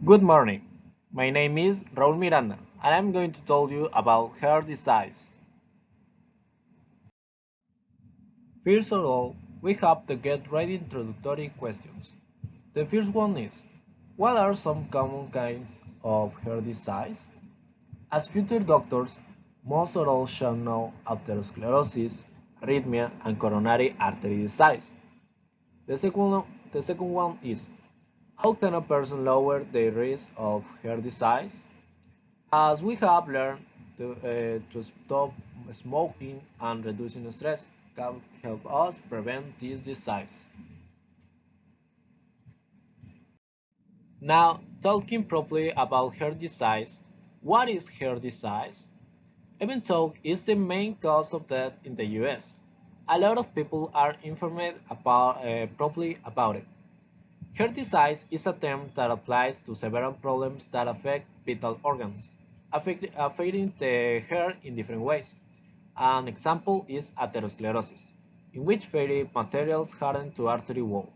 Good morning. My name is Raúl Miranda, and I'm going to tell you about hair disease. First of all, we have to get right introductory questions. The first one is, what are some common kinds of hair disease? As future doctors, most of all shall know atherosclerosis, arrhythmia, and coronary artery disease. The second one is, how can a person lower their risk of hair disease? As we have learned to stop smoking and reducing stress can help us prevent this disease. Now, talking properly about hair disease, what is hair disease? Even though it's the main cause of death in the US, a lot of people are informed properly about it. Hair disease is a term that applies to several problems that affect vital organs, affecting the hair in different ways. An example is atherosclerosis, in which fatty materials harden to artery wall.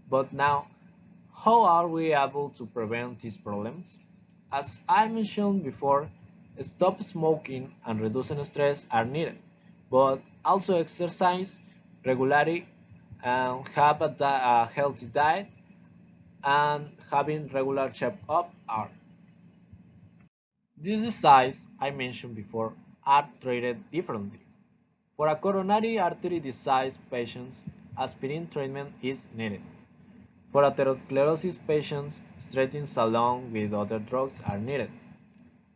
But now, how are we able to prevent these problems? As I mentioned before, stop smoking and reducing stress are needed, but also exercise regularly and have a healthy diet and having regular checkup are. These diseases I mentioned before are treated differently. For a coronary artery disease patients, aspirin treatment is needed. For atherosclerosis patients, statins along with other drugs are needed.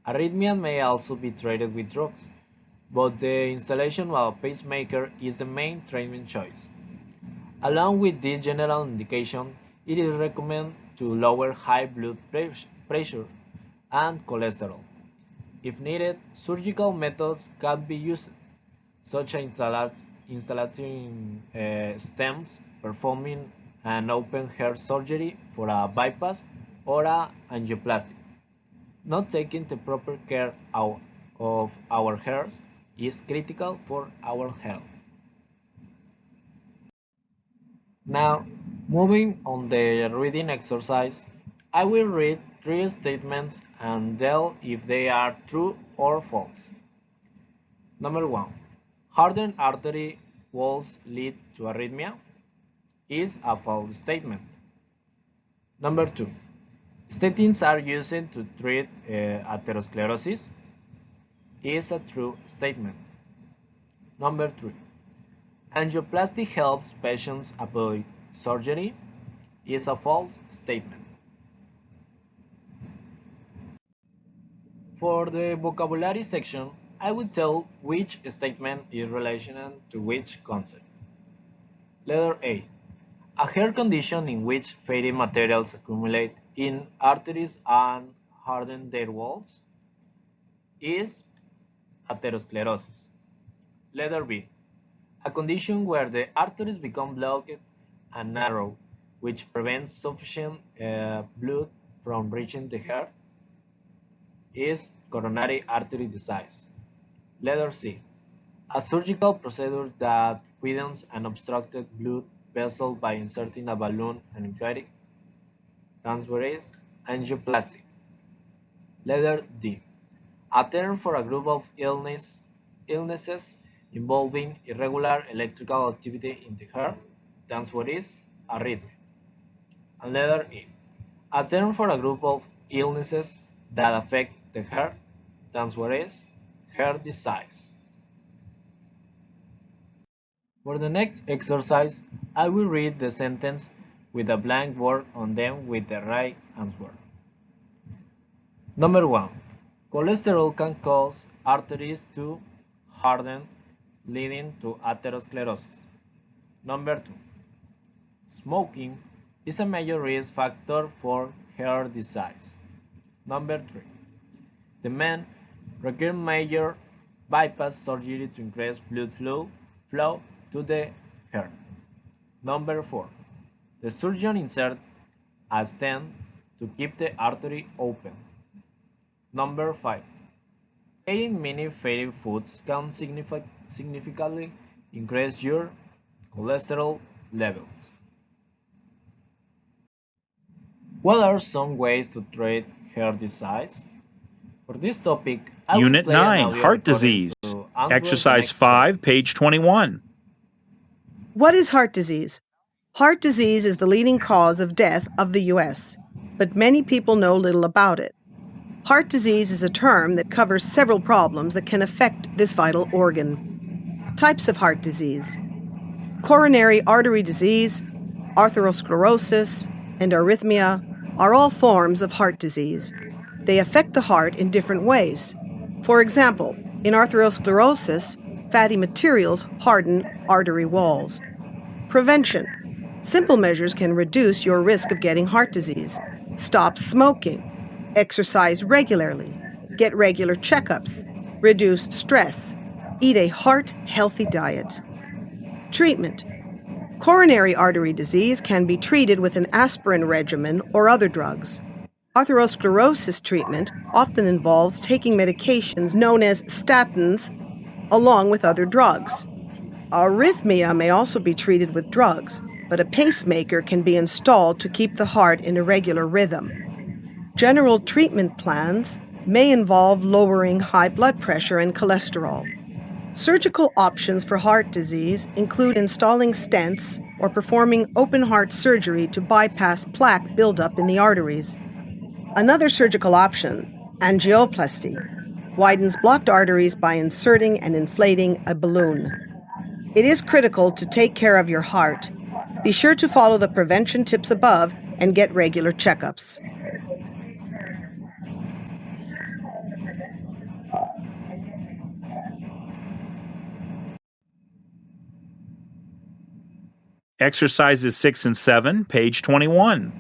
Arrhythmia may also be treated with drugs, but the installation of a pacemaker is the main treatment choice. Along with this general indication, it is recommended to lower high blood pressure and cholesterol. If needed, surgical methods can be used, such as installing stems, performing an open hair surgery for a bypass or a angioplasty. Not taking the proper care of our hairs is critical for our health. Now, moving on the reading exercise, I will read three statements and tell if they are true or false. Number 1. Hardened artery walls lead to arrhythmia is a false statement. Number 2. Statins are used to treat atherosclerosis is a true statement. Number 3. Angioplasty helps patients avoid surgery is a false statement. For the vocabulary section, I will tell which statement is relational to which concept. Letter A. A hair condition in which fatty materials accumulate in arteries and harden their walls is atherosclerosis. Letter B. A condition where the arteries become blocked and narrow, which prevents sufficient blood from reaching the heart, is coronary artery disease. Letter C. A surgical procedure that widens an obstructed blood vessel by inserting a balloon and inflating. Answer is angioplasty. Letter D. A term for a group of illnesses involving irregular electrical activity in the heart. The answer is arrhythmia. And letter E. A term for a group of illnesses that affect the heart. The answer is heart disease. For the next exercise, I will read the sentence with a blank word on them with the right answer. Number 1. Cholesterol can cause arteries to harden, leading to atherosclerosis. Number 2. Smoking is a major risk factor for hair disease. Number 3. The men require major bypass surgery to increase blood flow to the heart. Number 4. The surgeon inserts a stent to keep the artery open. Number 5. Eating many fatty foods can significantly increase your cholesterol levels. What are some ways to treat heart disease? For this topic, I will Unit play an 9, audio Heart recording Disease. to answer the Exercise next 5, questions. page 21. What is heart disease? Heart disease is the leading cause of death of the U.S., but many people know little about it. Heart disease is a term that covers several problems that can affect this vital organ. Types of heart disease: coronary artery disease, atherosclerosis, and arrhythmia are all forms of heart disease. They affect the heart in different ways. For example, in atherosclerosis, fatty materials harden artery walls. Prevention: simple measures can reduce your risk of getting heart disease. Stop smoking. Exercise regularly. Get regular checkups. Reduce stress. Eat a heart-healthy diet. Treatment: coronary artery disease can be treated with an aspirin regimen or other drugs. Atherosclerosis treatment often involves taking medications known as statins along with other drugs. Arrhythmia may also be treated with drugs, but a pacemaker can be installed to keep the heart in a regular rhythm. General treatment plans may involve lowering high blood pressure and cholesterol. Surgical options for heart disease include installing stents or performing open heart surgery to bypass plaque buildup in the arteries. Another surgical option, angioplasty, widens blocked arteries by inserting and inflating a balloon. It is critical to take care of your heart. Be sure to follow the prevention tips above and get regular checkups. Exercises 6 and 7, page 21.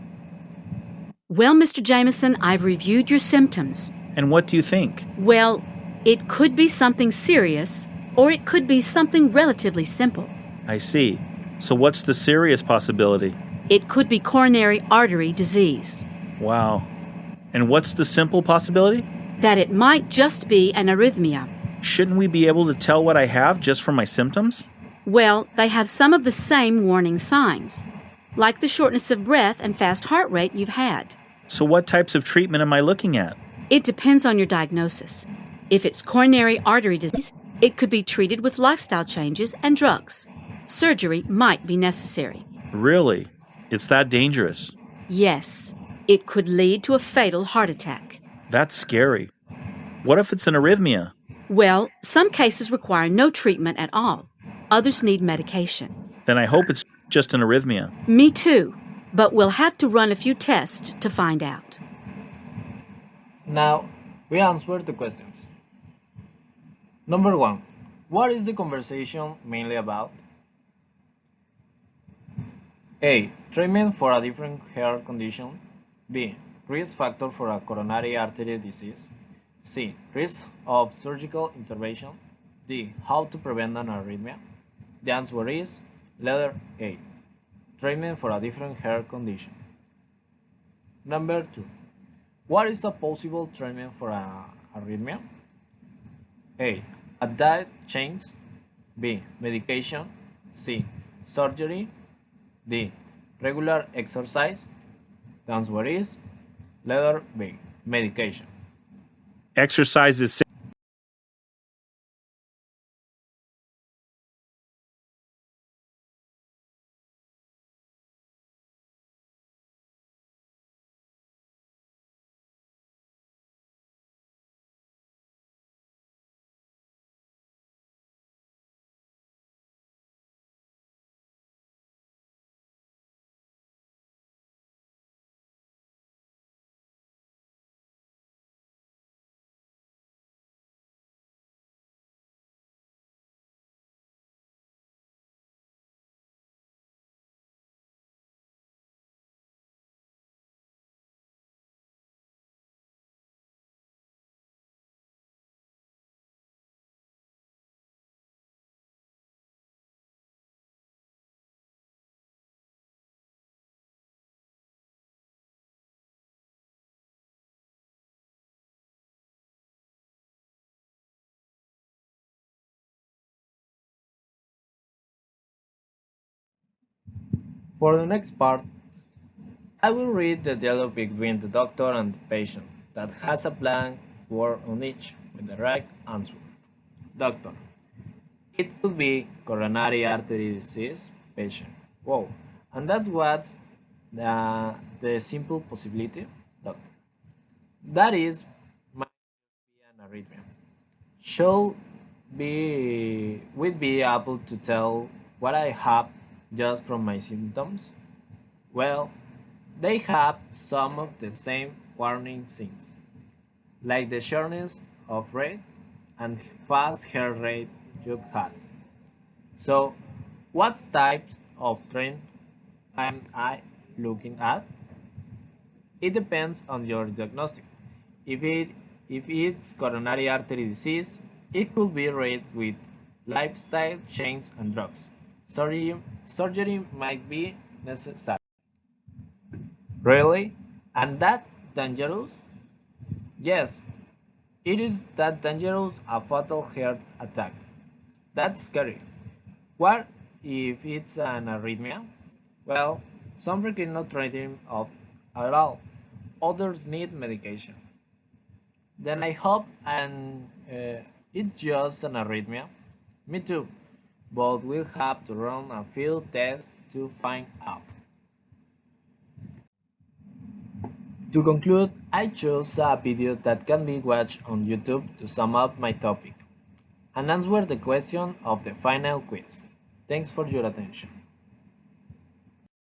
Well, Mr. Jameson, I've reviewed your symptoms. And what do you think? Well, it could be something serious, or it could be something relatively simple. I see. So what's the serious possibility? It could be coronary artery disease. Wow. And what's the simple possibility? That it might just be an arrhythmia. Shouldn't we be able to tell what I have just from my symptoms? Well, they have some of the same warning signs, like the shortness of breath and fast heart rate you've had. So what types of treatment am I looking at? It depends on your diagnosis. If it's coronary artery disease, it could be treated with lifestyle changes and drugs. Surgery might be necessary. Really? It's that dangerous? Yes, it could lead to a fatal heart attack. That's scary. What if it's an arrhythmia? Well, some cases require no treatment at all. Others need medication. Then I hope it's just an arrhythmia. Me too, but we'll have to run a few tests to find out. Now, we answer the questions. Number 1. What is the conversation mainly about? A. Treatment for a different heart condition. B. Risk factor for a coronary artery disease. C. Risk of surgical intervention. D. How to prevent an arrhythmia. The answer is letter A. Treatment for a different heart condition. Number 2. What is a possible treatment for an arrhythmia? A. A diet change. B. Medication. C. Surgery. D. Regular exercise. The answer is letter B. Medication. Exercises 6. For the next part, I will read the dialogue between the doctor and the patient that has a blank word on each with the right answer. Doctor. It could be coronary artery disease patient. Wow. And that's what's the simple possibility, doctor. That is might be an arrhythmia. Should we'd be able to tell what I have just from my symptoms? Well, they have some of the same warning signs, like the shortness of breath and fast heart rate you've had. So, what types of trend am I looking at? It depends on your diagnostic. If it if it's coronary artery disease, it could be read with lifestyle change and drugs. Surgery might be necessary. Really? And that dangerous? Yes, it is that dangerous a fatal heart attack. That's scary. What if it's an arrhythmia? Well, some require no treatment of at all. Others need medication. Then I hope and it's just an arrhythmia. Me too. But we'll have to run a few tests to find out. To conclude, I chose a video that can be watched on YouTube to sum up my topic and answer the question of the final quiz. Thanks for your attention.